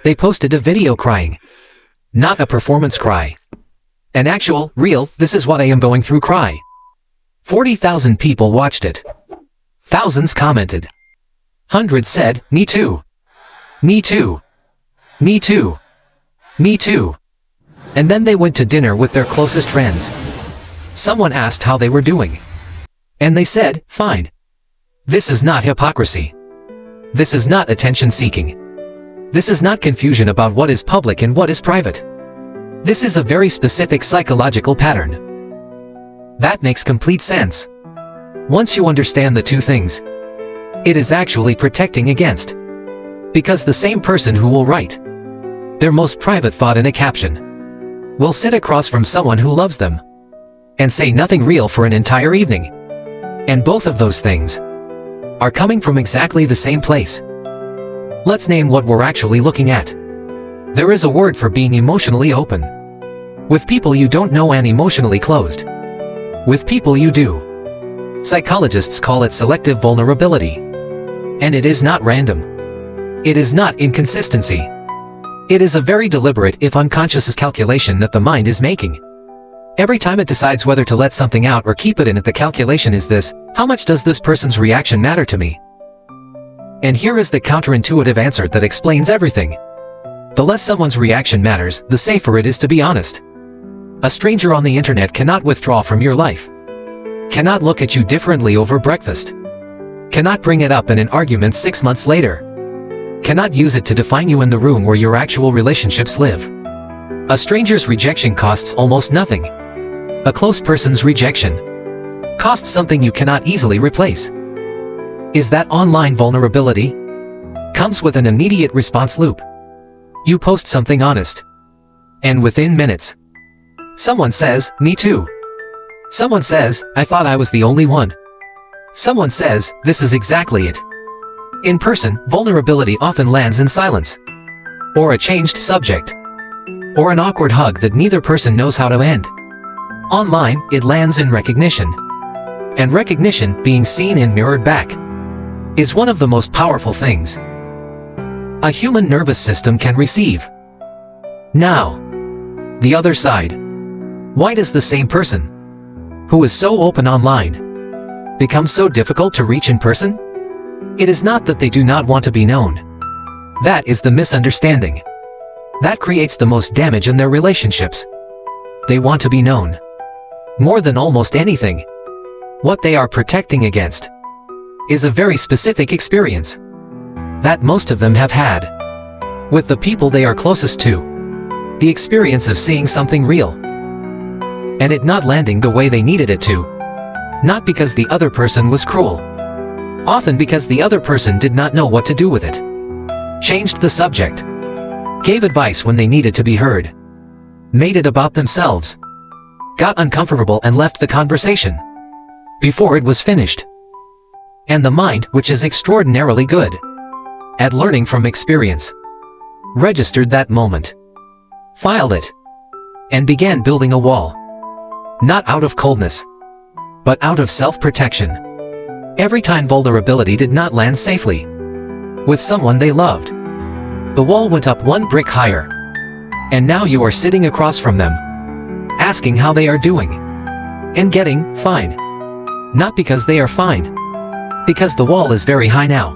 They posted a video crying. Not a performance cry. An actual, real, "this is what I am going through" cry. 40,000 people watched it. Thousands commented. Hundreds said, "Me too. Me too. Me too. Me too." And then they went to dinner with their closest friends. Someone asked how they were doing. And they said, "Fine." This is not hypocrisy. This is not attention-seeking. This is not confusion about what is public and what is private. This is a very specific psychological pattern. That makes complete sense. Once you understand the two things, it is actually protecting against. Because the same person who will write their most private thought in a caption will sit across from someone who loves them and say nothing real for an entire evening. And both of those things are coming from exactly the same place. Let's name what we're actually looking at. There is a word for being emotionally open. With people you don't know, and emotionally closed with people you do. Psychologists call it selective vulnerability. And it is not random. It is not inconsistency. It is a very deliberate, if unconscious, calculation that the mind is making. Every time it decides whether to let something out or keep it in, the calculation is this: how much does this person's reaction matter to me? And here is the counterintuitive answer that explains everything. The less someone's reaction matters, the safer it is to be honest. A stranger on the internet cannot withdraw from your life. Cannot look at you differently over breakfast. Cannot bring it up in an argument 6 months later. Cannot use it to define you in the room where your actual relationships live. A stranger's rejection costs almost nothing. A close person's rejection costs something you cannot easily replace. Is that online vulnerability? Comes with an immediate response loop. You post something honest, and within minutes, someone says, "Me too." Someone says, "I thought I was the only one." Someone says, "This is exactly it." In person, vulnerability often lands in silence, or a changed subject, or an awkward hug that neither person knows how to end. Online, it lands in recognition. And recognition, being seen and mirrored back, is one of the most powerful things a human nervous system can receive. Now, the other side. Why does the same person, who is so open online, become so difficult to reach in person? It is not that they do not want to be known. That is the misunderstanding. That creates the most damage in their relationships. They want to be known. More than almost anything, what they are protecting against is a very specific experience that most of them have had with the people they are closest to. The experience of seeing something real and it not landing the way they needed it to. Not because the other person was cruel. Often because the other person did not know what to do with it. Changed the subject. Gave advice when they needed to be heard. Made it about themselves. Got uncomfortable and left the conversation before it was finished. And the mind, which is extraordinarily good at learning from experience, registered that moment, filed it, and began building a wall. Not out of coldness, but out of self-protection. Every time vulnerability did not land safely with someone they loved, the wall went up one brick higher. And now you are sitting across from them, asking how they are doing, and getting fine. Not because they are fine, because the wall is very high now.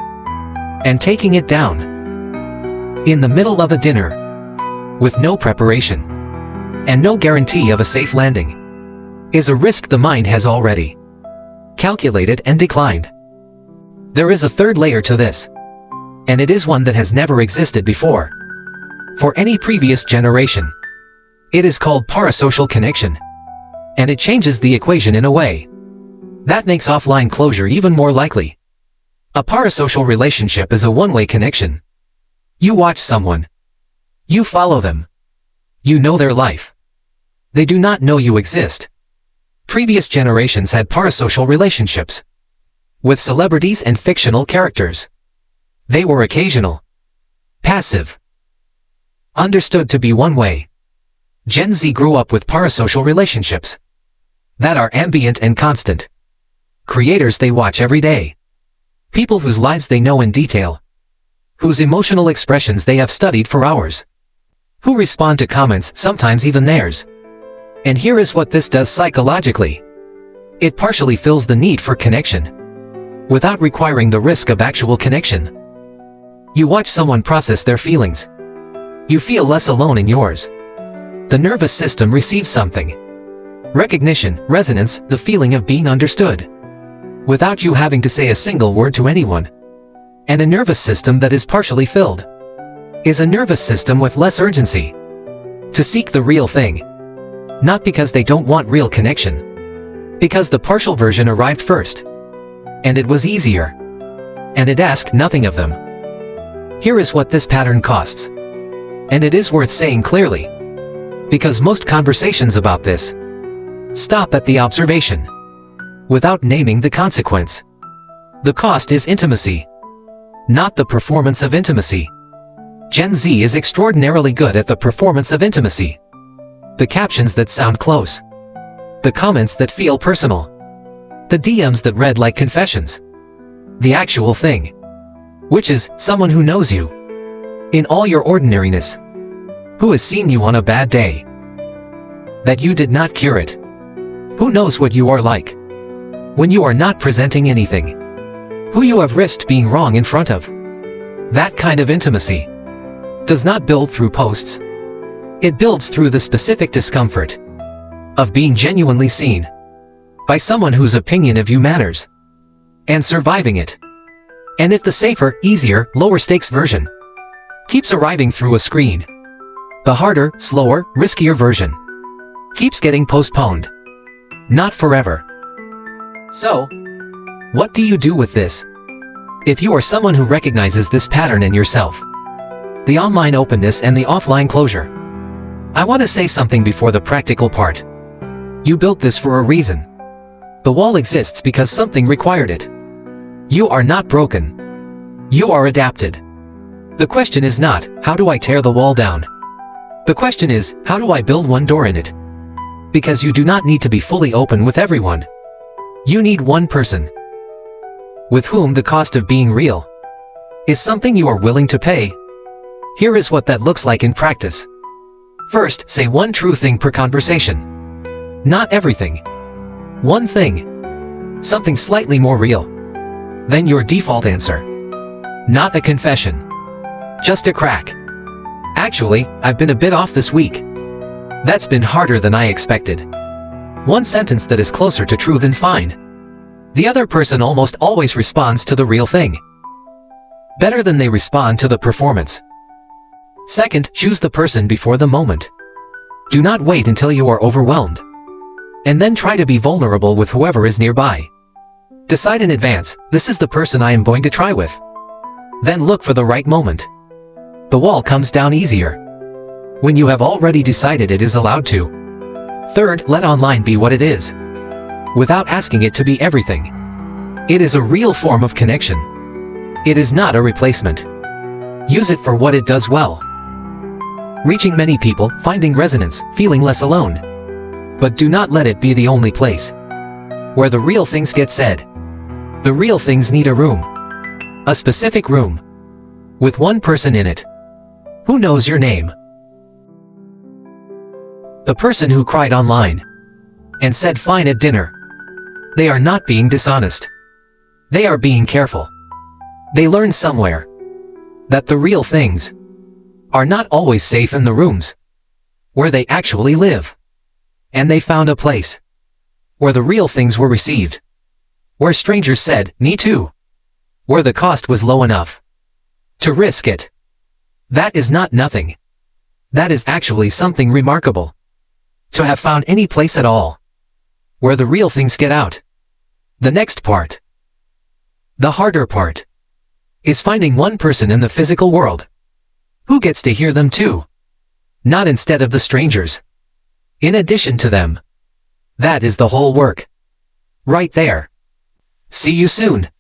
And taking it down in the middle of a dinner with no preparation and no guarantee of a safe landing is a risk the mind has already calculated and declined. There is a third layer to this, and it is one that has never existed before for any previous generation. It is called parasocial connection, and it changes the equation in a way that makes offline closure even more likely. A parasocial relationship is a one-way connection. You watch someone. You follow them. You know their life. They do not know you exist. Previous generations had parasocial relationships with celebrities and fictional characters. They were occasional, passive, understood to be one way. Gen Z grew up with parasocial relationships that are ambient and constant. Creators they watch every day. People whose lives they know in detail. whose emotional expressions they have studied for hours, who respond to comments, sometimes even theirs. And here is what this does psychologically. It partially fills the need for connection, without requiring the risk of actual connection. You watch someone process their feelings. You feel less alone in yours. The nervous system receives something. Recognition, resonance, the feeling of being understood, without you having to say a single word to anyone. And a nervous system that is partially filled is a nervous system with less urgency to seek the real thing. Not because they don't want real connection, because the partial version arrived first, and it was easier, and it asked nothing of them. Here is what this pattern costs. And it is worth saying clearly, because most conversations about this stop at the observation, without naming the consequence. The cost is intimacy, not the performance of intimacy. Gen Z is extraordinarily good at the performance of intimacy. The captions that sound close. The comments that feel personal. The DMs that read like confessions. The actual thing, which is someone who knows you in all your ordinariness, who has seen you on a bad day, that you did not cure it, who knows what you are like when you are not presenting anything, who you have risked being wrong in front of. That kind of intimacy does not build through posts. It builds through the specific discomfort of being genuinely seen by someone whose opinion of you matters, and surviving it. And if the safer, easier, lower stakes version keeps arriving through a screen, the harder, slower, riskier version keeps getting postponed. Not forever. So, what do you do with this? If you are someone who recognizes this pattern in yourself, the online openness and the offline closure, I want to say something before the practical part. You built this for a reason. The wall exists because something required it. You are not broken. You are adapted. The question is not, how do I tear the wall down? The question is, how do I build one door in it? Because you do not need to be fully open with everyone. You need one person with whom the cost of being real is something you are willing to pay. Here is what that looks like in practice. First, say one true thing per conversation. Not everything. One thing. Something slightly more real than your default answer. Not a confession. Just a crack. Actually, I've been a bit off this week. That's been harder than I expected. One sentence that is closer to true than fine. The other person almost always responds to the real thing better than they respond to the performance. Second, choose the person before the moment. Do not wait until you are overwhelmed, and then try to be vulnerable with whoever is nearby. Decide in advance, this is the person I am going to try with. Then look for the right moment. The wall comes down easier when you have already decided it is allowed to. Third, let online be what it is, without asking it to be everything. It is a real form of connection. It is not a replacement. Use it for what it does well. Reaching many people, finding resonance, feeling less alone. But do not let it be the only place where the real things get said. The real things need a room. A specific room. With one person in it who knows your name. The person who cried online and said fine at dinner. They are not being dishonest. They are being careful. They learned somewhere that the real things are not always safe in the rooms where they actually live. And they found a place where the real things were received, where strangers said, "Me too," where the cost was low enough to risk it. That is not nothing. That is actually something remarkable. To have found any place at all where the real things get out. The next part, the harder part, is finding one person in the physical world who gets to hear them too. Not instead of the strangers. In addition to them. That is the whole work. Right there. See you soon.